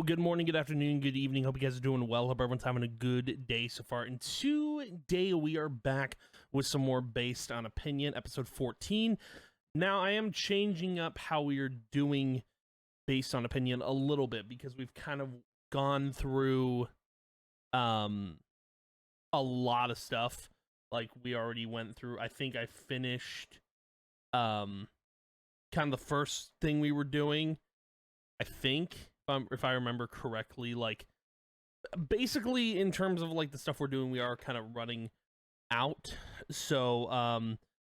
good morning, good afternoon, good evening. Hope you guys are doing well. Hope everyone's having a good day so far. And today we are back with some more Based on Opinion, episode 14. Now, I am changing up how we are doing Based on Opinion a little bit because we've kind of gone through a lot of stuff. Like, we already went through, I think I finished kind of the first thing we were doing, I think. If I remember correctly, like basically in terms of like the stuff we're doing, we are kind of running out. So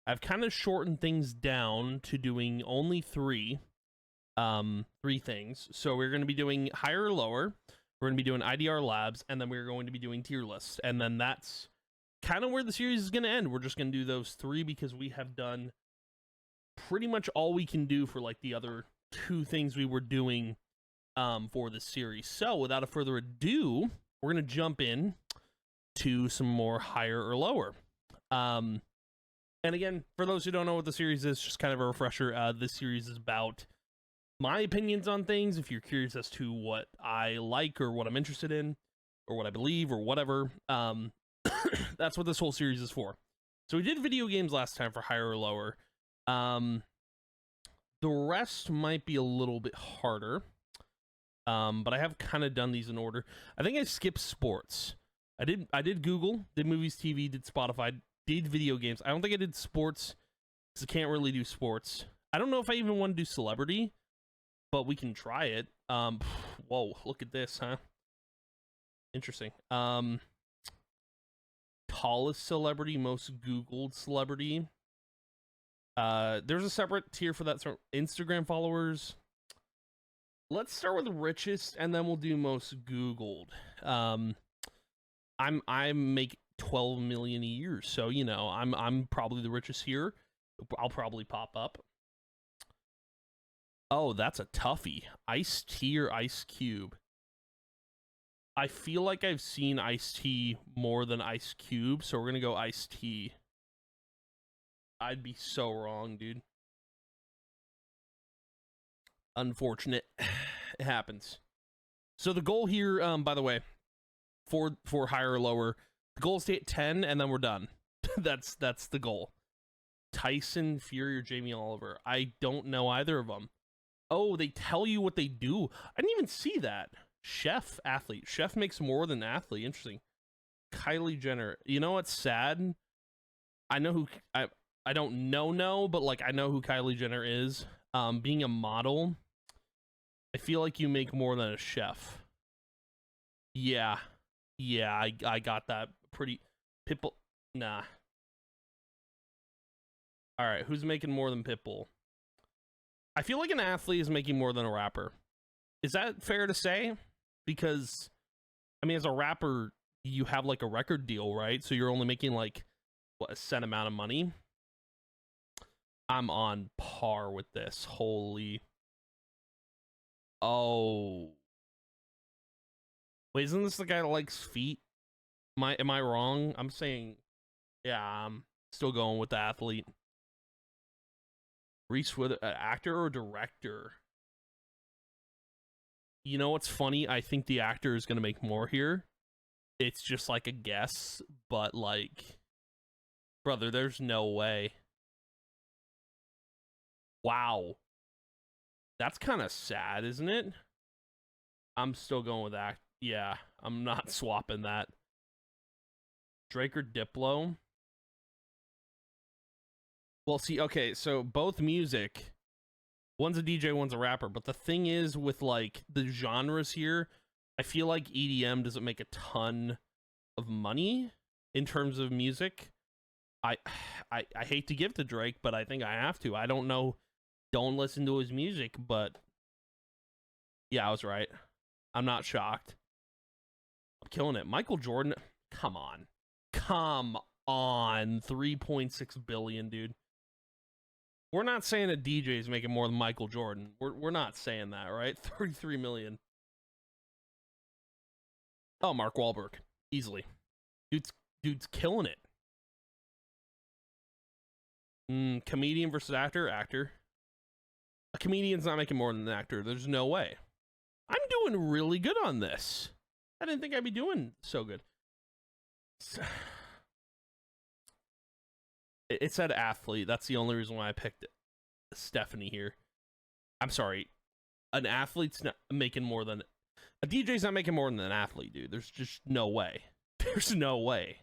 I've kind of shortened things down to doing only three things. So we're going to be doing higher or lower. We're going to be doing IDR labs, and then we're going to be doing tier lists. And then that's kind of where the series is going to end. We're just going to do those three because we have done pretty much all we can do for like the other two things we were doing for this series. So without a further ado, we're going to jump in to some more higher or lower. And again, for those who don't know what the series is, just kind of a refresher, this series is about my opinions on things. If you're curious as to what I like or what I'm interested in or what I believe or whatever, that's what this whole series is for. So we did video games last time for higher or lower. The rest might be a little bit harder. But I have kind of done these in order. I think I skipped sports. I did Google, did movies, TV, did Spotify, did video games. I don't think I did sports because I can't really do sports. I don't know if I even want to do celebrity, but we can try it. Whoa, look at this, huh? Interesting. Tallest celebrity, most Googled celebrity. There's a separate tier for that. So Instagram followers. Let's start with richest, and then we'll do most Googled. I make 12 million a year, so you know I'm probably the richest here. I'll probably pop up. Oh, that's a toughie. Ice-T or Ice Cube? I feel like I've seen Ice-T more than Ice Cube, so we're gonna go Ice-T. I'd be so wrong, dude. Unfortunate. It happens. So the goal here, by the way, for higher or lower, the goal is to hit 10 and then we're done. that's the goal. Tyson Fury or Jamie Oliver? I don't know either of them. Oh, they tell you what they do. I didn't even see that. Chef, athlete. Chef makes more than athlete. Interesting. Kylie Jenner. You know what's sad? I know who I don't know, but like I know who Kylie Jenner is. Being a model, I feel like you make more than a chef. Yeah, I got that pretty. Pitbull, nah. All right, who's making more than Pitbull? I feel like an athlete is making more than a rapper. Is that fair to say? Because, I mean, as a rapper, you have like a record deal, right? So you're only making like, what, a set amount of money? I'm on par with this. Holy. Oh. Wait, isn't this the guy that likes feet? Am I wrong? I'm saying, yeah, I'm still going with the athlete. Reese Witherspoon, actor or director? You know what's funny? I think the actor is going to make more here. It's just like a guess, but like, brother, there's no way. Wow. That's kind of sad, isn't it? I'm still going with that. Yeah, I'm not swapping that. Drake or Diplo? Well, see, okay, so both music. One's a DJ, one's a rapper. But the thing is with, like, the genres here, I feel like EDM doesn't make a ton of money in terms of music. I hate to give to Drake, but I think I have to. I don't know. Don't listen to his music, but yeah, I was right. I'm not shocked. I'm killing it. Michael Jordan, come on. Come on. 3.6 billion, dude. We're not saying that DJ is making more than Michael Jordan. We're not saying that, right? 33 million. Oh, Mark Wahlberg. Easily. Dude's killing it. Comedian versus actor? Actor. A comedian's not making more than an actor. There's no way. I'm doing really good on this. I didn't think I'd be doing so good. It said athlete. That's the only reason why I picked Stephanie here. I'm sorry. An athlete's not making more than... A DJ's not making more than an athlete, dude. There's just no way. There's no way.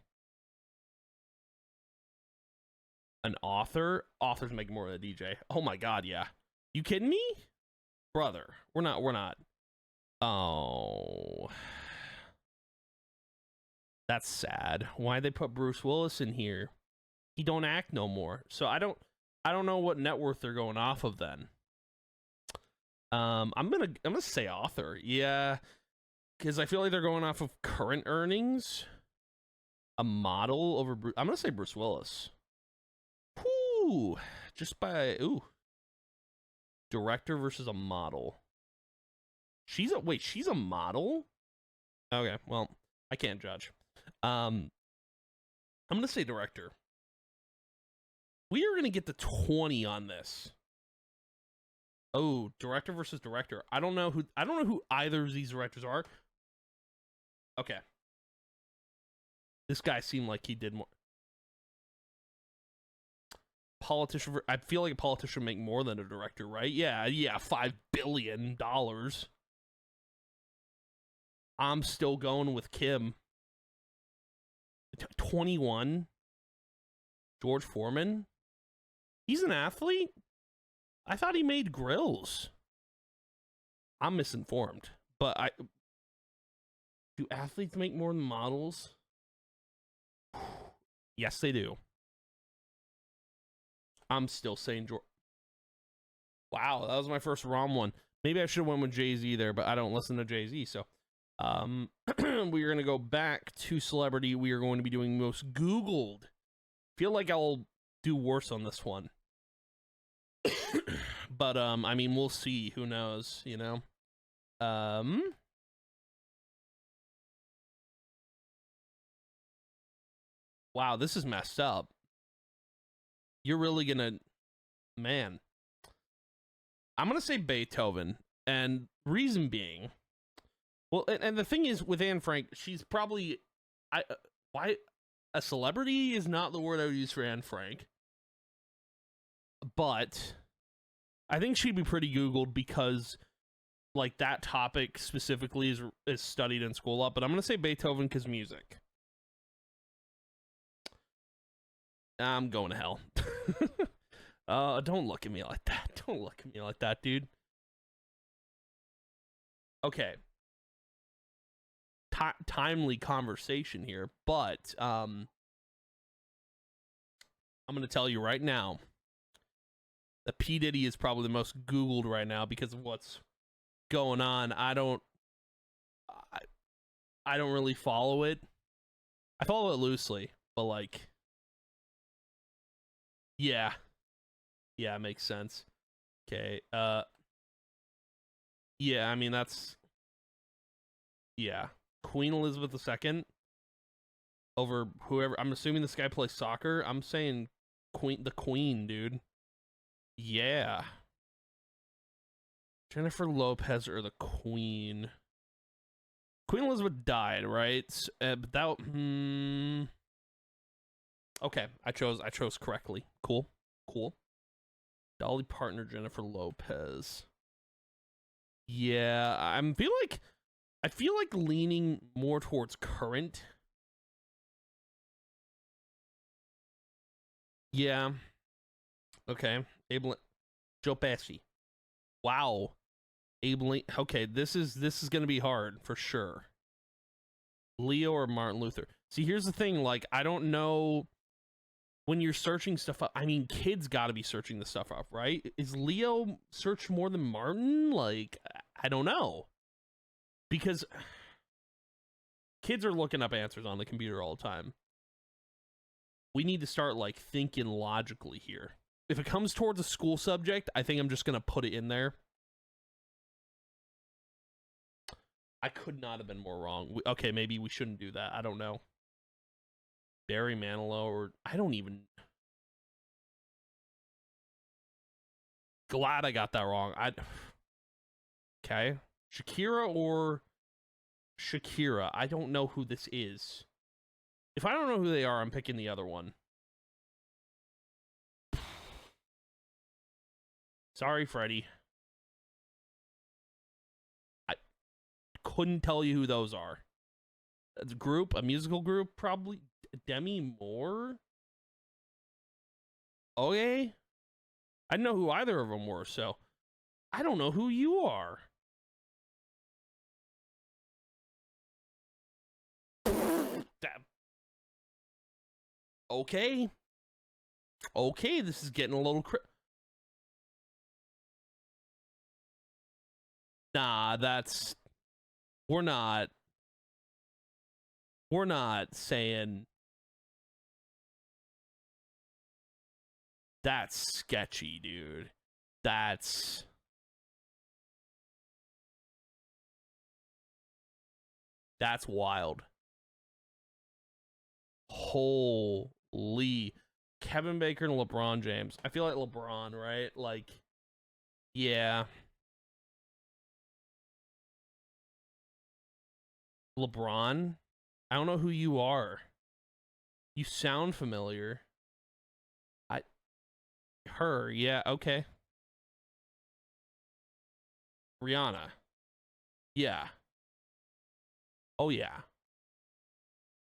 An author? Author's making more than a DJ. Oh my god, yeah. You kidding me? Brother. We're not. Oh. That's sad. Why'd they put Bruce Willis in here? He don't act no more. So I don't know what net worth they're going off of then. I'm gonna say author. Yeah. Because I feel like they're going off of current earnings. A model over Bruce. I'm gonna say Bruce Willis. Whoo! Just by director versus a model. She's a model? Okay, well, I can't judge. I'm gonna say director. We are gonna get to 20 on this. Oh, director versus director. I don't know who either of these directors are. Okay. This guy seemed like he did more. Politician. I feel like a politician would make more than a director, right? Yeah, $5 billion. I'm still going with Kim. 21. George Foreman. He's an athlete? I thought he made grills. I'm misinformed. But do athletes make more than models? Yes, they do. I'm still saying George. Wow, that was my first wrong one. Maybe I should have went with Jay-Z there, but I don't listen to Jay-Z, so we're going to go back to celebrity. We are going to be doing most Googled. Feel like I'll do worse on this one. But I mean, we'll see. Who knows, you know? Wow, this is messed up. You're really gonna... Man. I'm gonna say Beethoven. And reason being... Well, and the thing is, with Anne Frank, she's probably... why... A celebrity is not the word I would use for Anne Frank. But... I think she'd be pretty Googled because... Like, that topic specifically is studied in school up. But I'm gonna say Beethoven because music. I'm going to hell. Don't look at me like that. Don't look at me like that, dude. Okay. Timely conversation here, but I'm going to tell you right now that P. Diddy is probably the most Googled right now because of what's going on. I don't really follow it. I follow it loosely, but like... Yeah. Yeah, it makes sense. Okay. Yeah, I mean, that's... Yeah. Queen Elizabeth II over whoever... I'm assuming this guy plays soccer. I'm saying the Queen, dude. Yeah. Jennifer Lopez or the Queen? Queen Elizabeth died, right? But that... Okay, I chose correctly. Cool. Dolly Parton, Jennifer Lopez. Yeah, I feel like leaning more towards current. Yeah. Okay. Joe Pesci. Wow. Okay, this is gonna be hard for sure. Leo or Martin Luther. See, here's the thing. Like, I don't know. When you're searching stuff up, I mean, kids got to be searching the stuff up, right? Is Leo searched more than Martin? Like, I don't know. Because kids are looking up answers on the computer all the time. We need to start, like, thinking logically here. If it comes towards a school subject, I think I'm just going to put it in there. I could not have been more wrong. Okay, maybe we shouldn't do that. I don't know. Barry Manilow, or I don't even... Glad I got that wrong. Okay. Shakira or Shakira. I don't know who this is. If I don't know who they are, I'm picking the other one. Sorry, Freddie. I couldn't tell you who those are. It's a group, a musical group, probably. Demi Moore? Okay. I didn't know who either of them were, so I don't know who you are. Okay. Okay, this is getting a little Nah, that's... We're not saying... That's sketchy, dude. That's wild. Holy... Kevin Baker and LeBron James. I feel like LeBron, right? Like, yeah. LeBron? I don't know who you are. You sound familiar. Her, yeah, okay. Rihanna. Yeah. Oh yeah.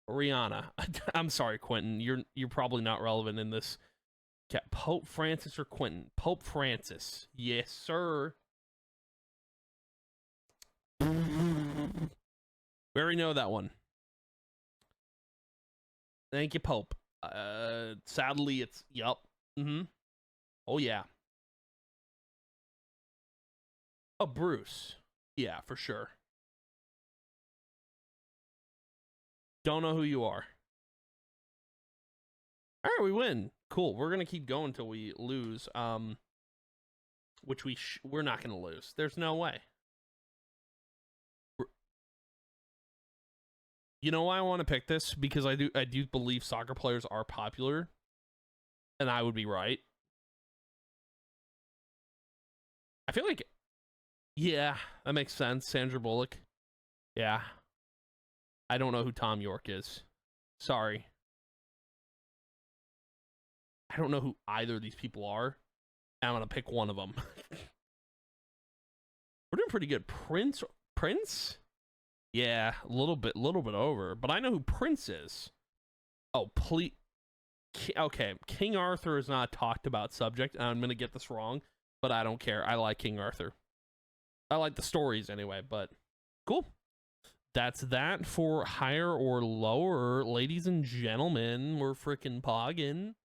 Rihanna. I'm sorry, Quentin. You're probably not relevant in this. Yeah, Pope Francis or Quentin? Pope Francis. Yes, sir. We already know that one. Thank you, Pope. Sadly, it's yup. Oh yeah. Oh, Bruce. Yeah, for sure. Don't know who you are. All right, we win. Cool. We're gonna keep going until we lose. Which we're not gonna lose. There's no way. You know why I want to pick this? Because I do believe soccer players are popular, and I would be right. I feel like, yeah, that makes sense. Sandra Bullock. Yeah. I don't know who Tom York is. Sorry. I don't know who either of these people are. I'm gonna pick one of them. We're doing pretty good. Prince? Yeah, a little bit over. But I know who Prince is. Oh, please. Okay, King Arthur is not a talked about subject, and I'm gonna get this wrong, but I don't care. I like King Arthur. I like the stories anyway, but cool. That's that for higher or lower. Ladies and gentlemen, we're freaking pogging.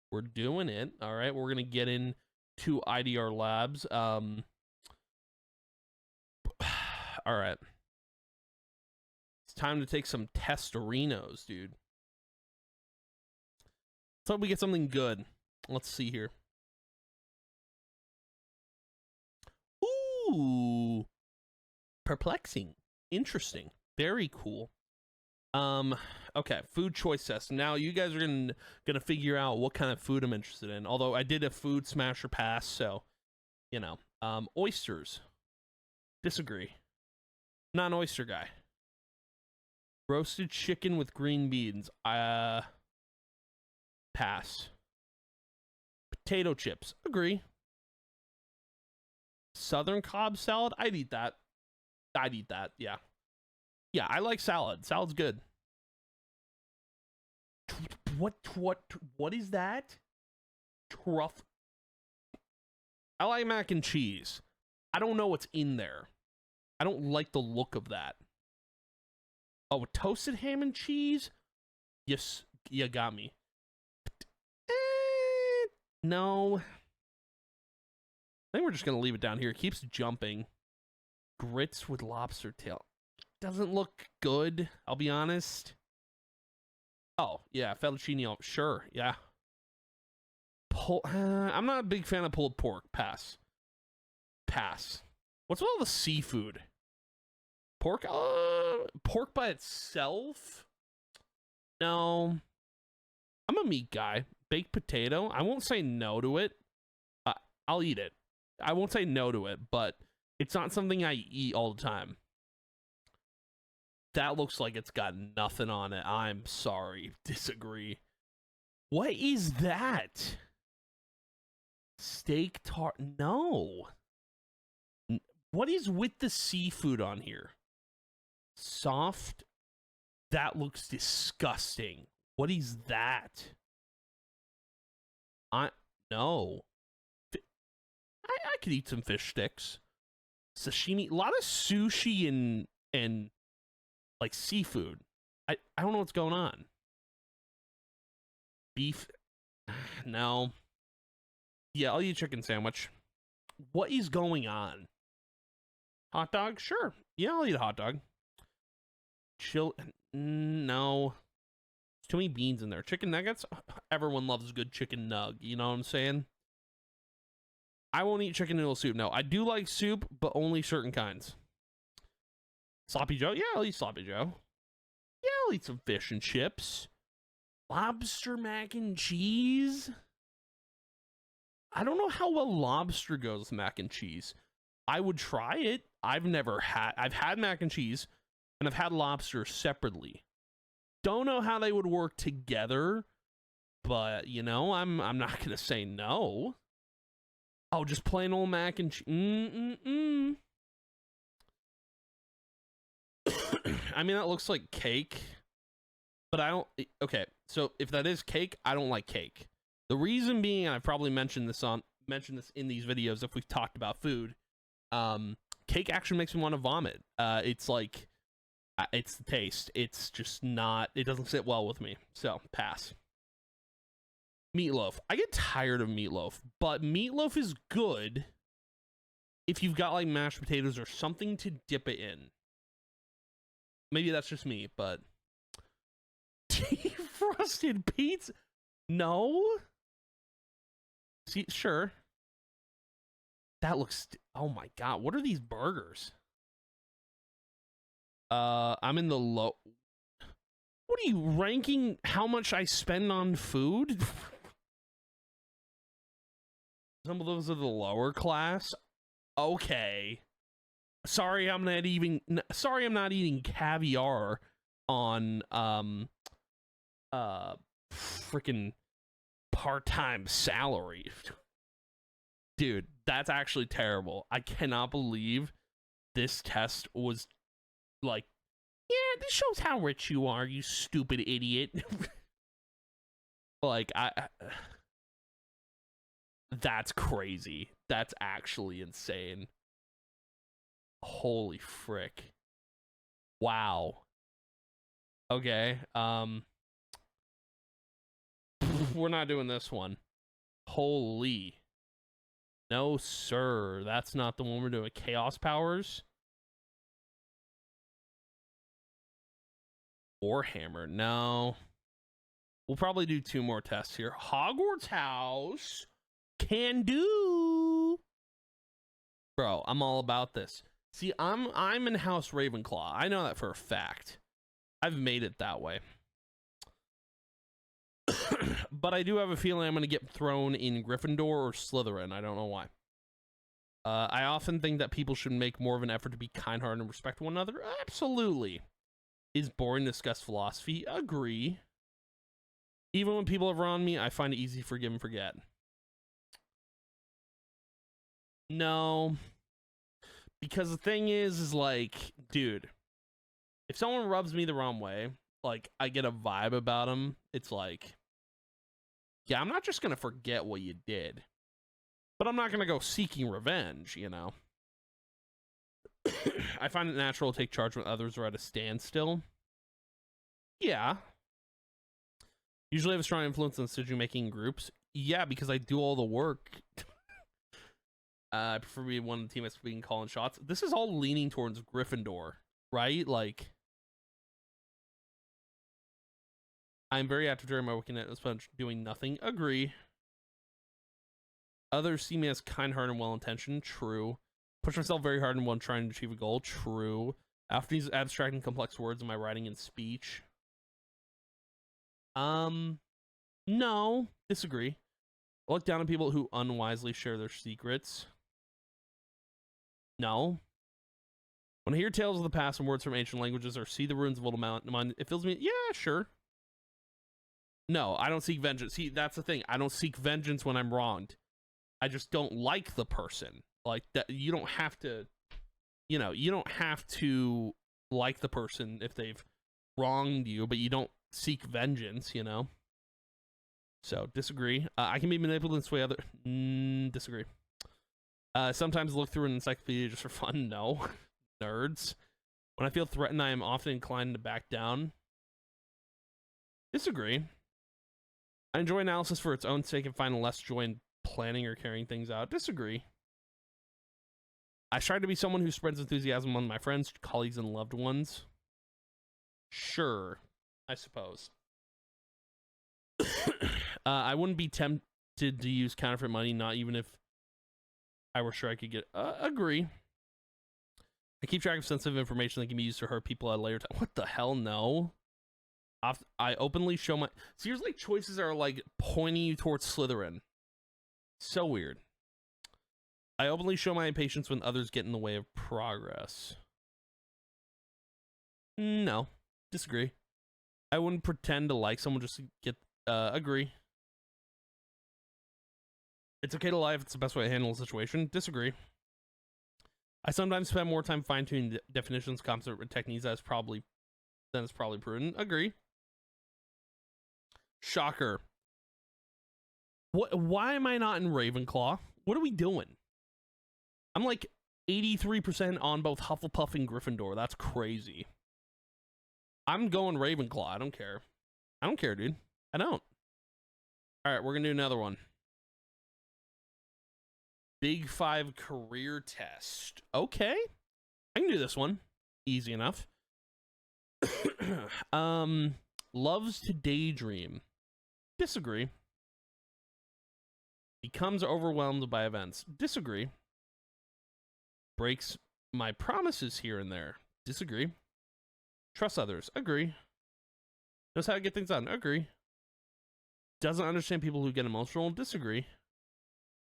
We're doing it. All right, we're going to get into IDR Labs. All right. It's time to take some testerinos, dude. Let's hope we get something good. Let's see here. Ooh. Perplexing. Interesting. Very cool. Okay, food choice test. Now you guys are gonna figure out what kind of food I'm interested in. Although I did a food smash or pass, so you know. Oysters. Disagree. Not an oyster guy. Roasted chicken with green beans. Pass. Potato chips. Agree. Southern Cobb salad. I'd eat that. Yeah. Yeah, I like salad. Salad's good. What is that? Truff. I like mac and cheese. I don't know what's in there. I don't like the look of that. Oh, toasted ham and cheese? Yes, you got me. No. I think we're just going to leave it down here. It keeps jumping. Grits with lobster tail. Doesn't look good, I'll be honest. Oh, yeah, fettuccine. Sure, yeah. I'm not a big fan of pulled pork. Pass. What's with all the seafood? Pork? Pork by itself? No. I'm a meat guy. Baked potato? I won't say no to it. I'll eat it. I won't say no to it, but It's not something I eat all the time. That looks like it's got nothing on it. I'm sorry. Disagree. What is that? Steak tart? No. What is with the seafood on here? Soft? That looks disgusting. What is that? No. I could eat some fish sticks. Sashimi, a lot of sushi and like seafood. I don't know what's going on. Beef? No. Yeah, I'll eat a chicken sandwich. What is going on? Hot dog? Sure. Yeah, I'll eat a hot dog. No. There's too many beans in there. Chicken nuggets? Everyone loves a good chicken nug. You know what I'm saying? I won't eat chicken noodle soup. No, I do like soup, but only certain kinds. Sloppy Joe? Yeah, I'll eat Sloppy Joe. Yeah, I'll eat some fish and chips. Lobster mac and cheese? I don't know how well lobster goes with mac and cheese. I would try it. I've had mac and cheese, and I've had lobster separately. Don't know how they would work together, but, you know, I'm not going to say no. Oh, just plain old mac and cheese. I mean, that looks like cake, but I don't... Okay, so if that is cake, I don't like cake. The reason being, and I've probably mentioned this in these videos if we've talked about food, cake actually makes me want to vomit. It's like... it's the taste. It's just not... It doesn't sit well with me, so pass. Meatloaf. I get tired of meatloaf, but meatloaf is good if you've got like mashed potatoes or something to dip it in. Maybe that's just me, but defrosted pizza? No. See, sure. That looks... Oh my god, what are these burgers? I'm in the low... What are you ranking how much I spend on food? Some of those are the lower class. Okay. Sorry, I'm not eating caviar on freaking part-time salary. Dude, that's actually terrible. I cannot believe this test was like, yeah, this shows how rich you are, you stupid idiot. Like, that's crazy. That's actually insane. Holy frick. Wow. Okay, we're not doing this one. Holy. No, sir. That's not the one we're doing. Chaos Powers? Warhammer. No. We'll probably do 2 more tests here. Hogwarts House. Can do. Bro, I'm all about this. See, I'm in House Ravenclaw. I know that for a fact. I've made it that way. But I do have a feeling I'm going to get thrown in Gryffindor or Slytherin. I don't know why. I often think that people should make more of an effort to be kind-hearted and respect one another. Absolutely. Is boring to discuss philosophy? Agree. Even when people have wronged me, I find it easy to forgive and forget. No. Because the thing is like, dude, if someone rubs me the wrong way, like, I get a vibe about them, it's like, yeah, I'm not just going to forget what you did, but I'm not going to go seeking revenge, you know? I find it natural to take charge when others are at a standstill. Yeah. Usually have a strong influence on decision-making groups. Yeah, because I do all the work. I prefer to be one of the teammates being calling shots. This is all leaning towards Gryffindor, right? Like, I'm very active during my working at this bunch, doing nothing. Agree. Others see me as kind-hearted and well-intentioned. True. Push myself very hard in one trying to achieve a goal. True. After these abstract and complex words in my writing and speech. No. Disagree. I look down on people who unwisely share their secrets. No. When I hear tales of the past and words from ancient languages or see the ruins of old mountain, it fills me. Yeah, sure. No, I don't seek vengeance. See, that's the thing. I don't seek vengeance when I'm wronged. I just don't like the person. Like that, you don't have to. You don't have to like the person if they've wronged you, but you don't seek vengeance. So disagree. I can be manipulated and sway other. Disagree. Sometimes look through an encyclopedia just for fun. No. Nerds. When I feel threatened, I am often inclined to back down. Disagree. I enjoy analysis for its own sake and find less joy in planning or carrying things out. Disagree. I try to be someone who spreads enthusiasm among my friends, colleagues, and loved ones. Sure, I suppose. I wouldn't be tempted to use counterfeit money, not even if I were sure I could get. Agree. I keep track of sensitive information that can be used to hurt people at a later time. What the hell? No. I openly show my. So here's like choices that are like pointing you towards Slytherin. So weird. I openly show my impatience when others get in the way of progress. No. Disagree. I wouldn't pretend to like someone just to get. Agree. It's okay to lie if it's the best way to handle a situation. Disagree. I sometimes spend more time fine-tuning definitions, concepts, and techniques than it's probably prudent. Agree. Shocker. Why am I not in Ravenclaw? What are we doing? I'm like 83% on both Hufflepuff and Gryffindor. That's crazy. I'm going Ravenclaw. I don't care. I don't care, dude. I don't. All right, we're going to do another one. Big 5 career test. Okay. I can do this one. Easy enough. Loves to daydream. Disagree. Becomes overwhelmed by events. Disagree. Breaks my promises here and there. Disagree. Trust others. Agree. Knows how to get things done. Agree. Doesn't understand people who get emotional. Disagree.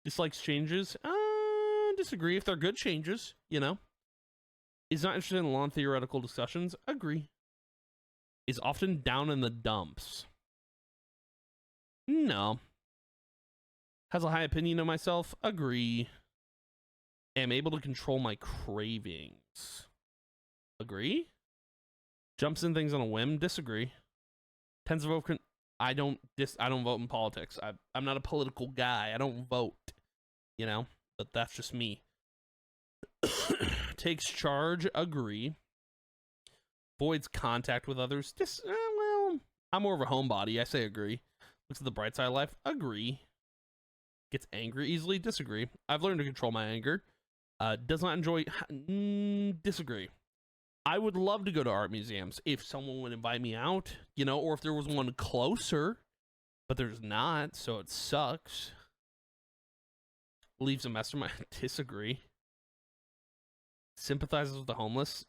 Dislikes changes. Disagree if they're good changes, Is not interested in long theoretical discussions. Agree. Is often down in the dumps. No. Has a high opinion of myself. Agree. Am able to control my cravings. Agree. Jumps in things on a whim. Disagree. Tends to vote. I don't vote in politics. I'm not a political guy. I don't vote. But that's just me. Takes charge. Agree. Avoids contact with others. Well, I'm more of a homebody. I say agree. Looks at the bright side of life. Agree. Gets angry easily. Disagree. I've learned to control my anger. Does not enjoy. Disagree. I would love to go to art museums if someone would invite me out, or if there was one closer, but there's not, so it sucks. Leaves a mastermind. Disagree. Sympathizes with the homeless.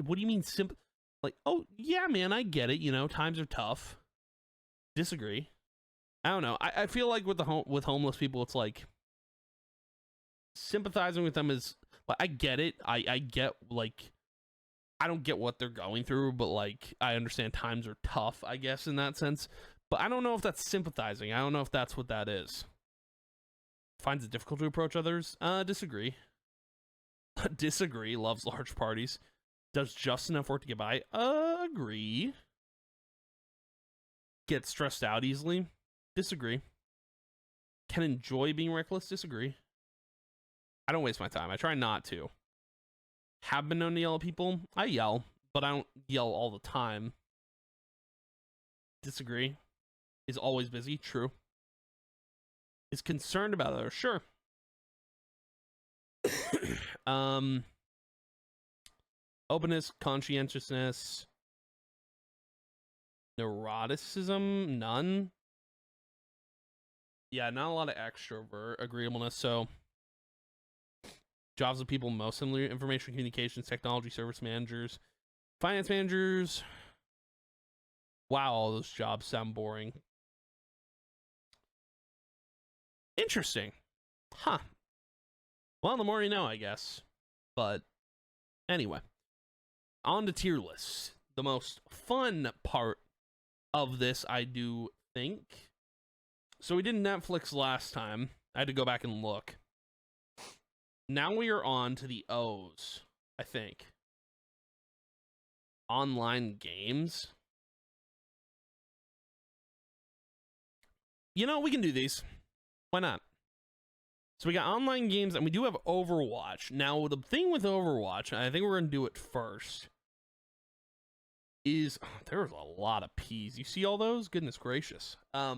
What do you mean like, oh yeah, man, I get it. Times are tough. Disagree. I don't know. I feel like with with homeless people, it's like sympathizing with them is like, I get it. I get like, I don't get what they're going through, but like I understand times are tough, I guess, in that sense. But I don't know if that's sympathizing. I don't know if that's what that is. Finds it difficult to approach others. Disagree. Disagree. Loves large parties. Does just enough work to get by. Agree. Gets stressed out easily. Disagree. Can enjoy being reckless. Disagree. I don't waste my time. I try not to. Have been known to yell at people. I yell, but I don't yell all the time. Disagree. Is always busy. True. Is concerned about others. Sure. Openness, conscientiousness, neuroticism, none. Yeah, not a lot of extrovert agreeableness. So jobs of people most similar: information communications, technology, service managers, finance managers. Wow, all those jobs sound boring. Interesting. Huh. Well, the more you know, I guess. But anyway, on to tier lists. The most fun part of this, I do think. So we did Netflix last time. I had to go back and look. Now we are on to the O's, I think. Online games. You know, we can do these. Why not? So we got online games, and we do have Overwatch. Now, the thing with Overwatch, and I think we're going to do it first, is there's a lot of P's. You see all those? Goodness gracious. I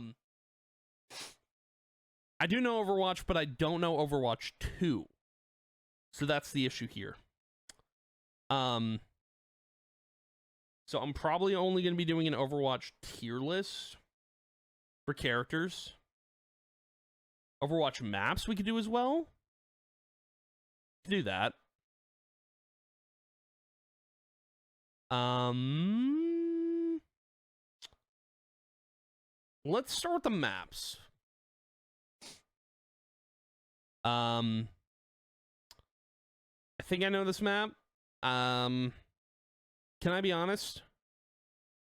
do know Overwatch, but I don't know Overwatch 2. So that's the issue here. So I'm probably only going to be doing an Overwatch tier list for characters. Overwatch maps we could do as well. Do that. Let's start with the maps. I think I know this map. Can I be honest?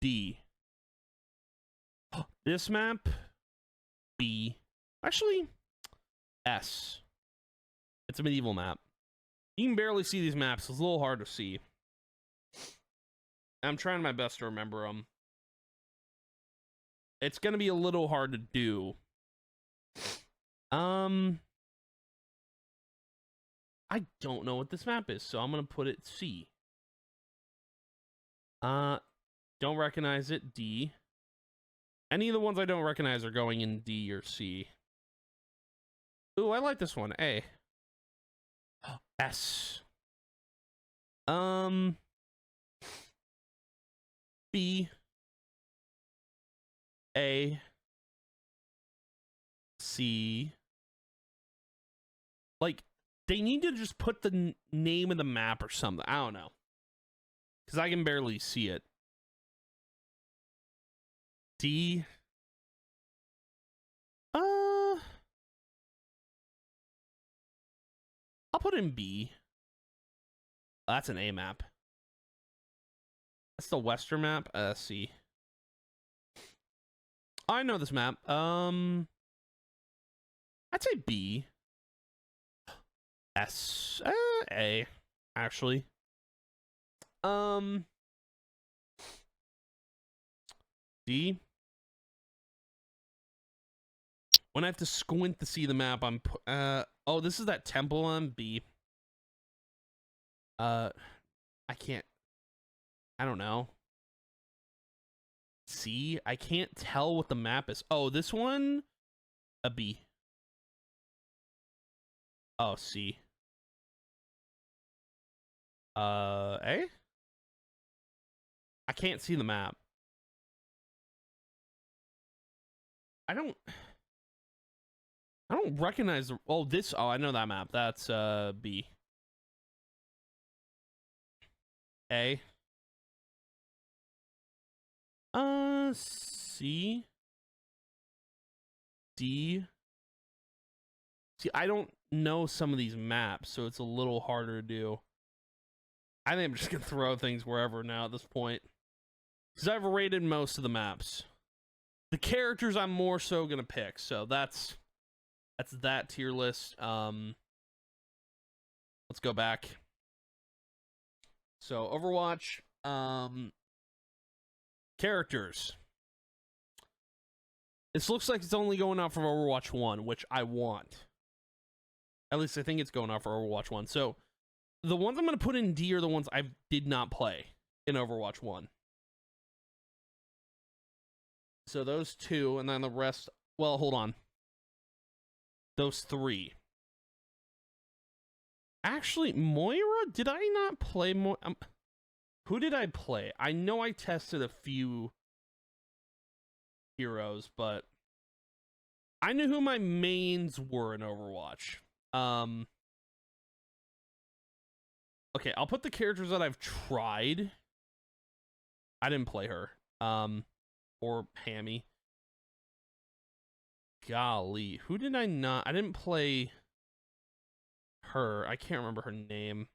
D. This map, B. Actually, S. It's a medieval map. You can barely see these maps. It's a little hard to see. I'm trying my best to remember them. It's going to be a little hard to do. I don't know what this map is, so I'm going to put it C. Don't recognize it, D. Any of the ones I don't recognize are going in D or C. Ooh, I like this one, A. S. B. A. C. Like, they need to just put the name of the map or something. I don't know. Because I can barely see it. D. I'll put in B. That's an A map. That's the Western map. C. I know this map. I'd say B. S. A. Actually. D. When I have to squint to see the map, I'm oh, this is that temple on B. I can't. I don't know. C. I can't tell what the map is. Oh, this one, a B. Oh, C. A. I can't see the map. I don't recognize the. Oh, this. Oh, I know that map. That's B. A. C. D. See, I don't know some of these maps, so it's a little harder to do. I think I'm just gonna throw things wherever now at this point, because I've rated most of the maps. The characters I'm more so gonna pick, so that's that tier list. Let's go back. So Overwatch, characters. This looks like it's only going out for Overwatch 1, which I want. At least I think it's going out for Overwatch 1. So the ones I'm going to put in D are the ones I did not play in Overwatch 1. So those two, and then the rest. Well, hold on. Those three. Actually, Moira, did I not play Moira? Who did I play? I know I tested a few heroes, but I knew who my mains were in Overwatch. Okay, I'll put the characters that I've tried. I didn't play her. Or Hammy. Golly, who did I not? I didn't play her. I can't remember her name.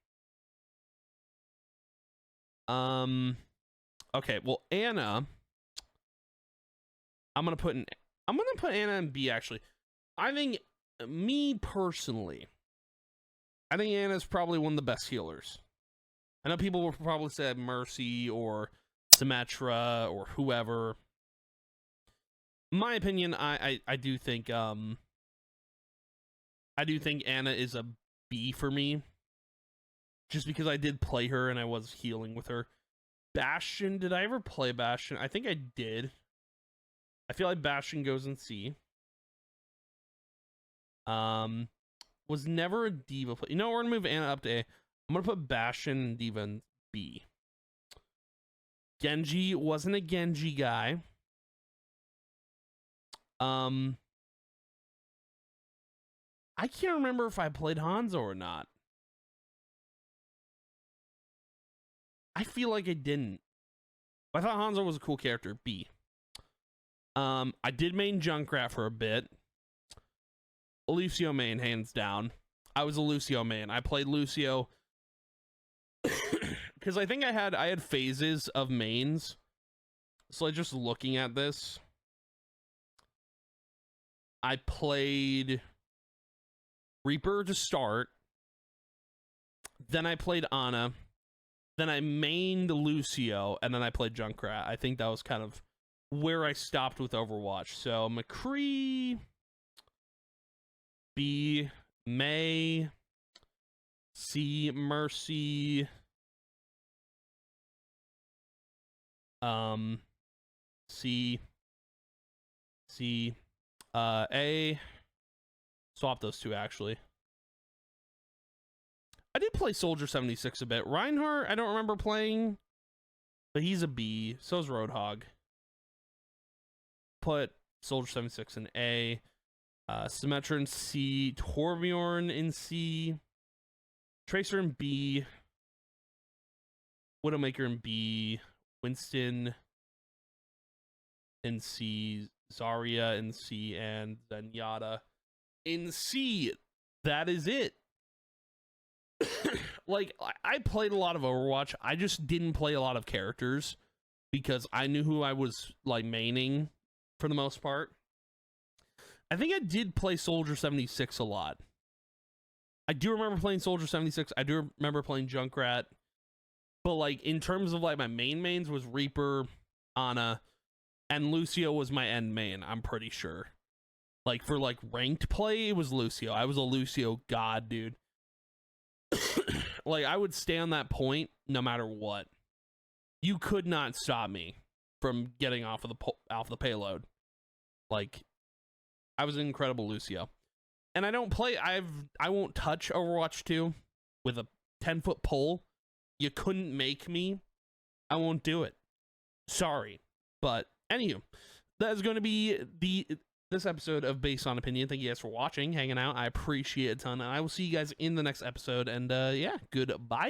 Okay, well, Ana, I'm gonna put Ana in B, actually. I think, me personally, I think Ana's probably one of the best healers. I know people will probably say Mercy or Symmetra or whoever. In my opinion, I do think Ana is a B for me. Just because I did play her and I was healing with her. Bastion, did I ever play Bastion? I think I did. I feel like Bastion goes in C. Was never a D.Va play. You know, we're gonna move Ana up to A. I'm gonna put Bastion and D.Va in B. Genji, wasn't a Genji guy. I can't remember if I played Hanzo or not. I feel like I didn't. I thought Hanzo was a cool character. B. I did main Junkrat for a bit. Lucio main, hands down. I was a Lucio main. I played Lucio because I think I had phases of mains. So like just looking at this, I played Reaper to start. Then I played Ana. Then I mained Lucio, and then I played Junkrat. I think that was kind of where I stopped with Overwatch. So McCree, B, Mei, C, Mercy, C, A. Swap those two, actually. I did play Soldier 76 a bit. Reinhardt, I don't remember playing, but he's a B. So's Roadhog. Put Soldier 76 in A. Symmetra in C. Torbjorn in C. Tracer in B. Widowmaker in B. Winston in C. Zarya in C. And Zenyatta in C. That is it. Like, I played a lot of Overwatch. I just didn't play a lot of characters because I knew who I was, like, maining for the most part. I think I did play Soldier 76 a lot. I do remember playing Soldier 76. I do remember playing Junkrat. But, like, in terms of, like, my mains was Reaper, Ana, and Lucio was my end main, I'm pretty sure. Like, for, like, ranked play, it was Lucio. I was a Lucio god, dude. Like, I would stay on that point no matter what. You could not stop me from getting off of the payload. Like, I was an incredible Lucio. And I don't play, I won't touch Overwatch 2 with a 10-foot pole. You couldn't make me. I won't do it. Sorry. But anywho, that is going to be this episode of Based on Opinion. Thank you guys for watching, hanging out. I appreciate it a ton. And I will see you guys in the next episode. And yeah, goodbye.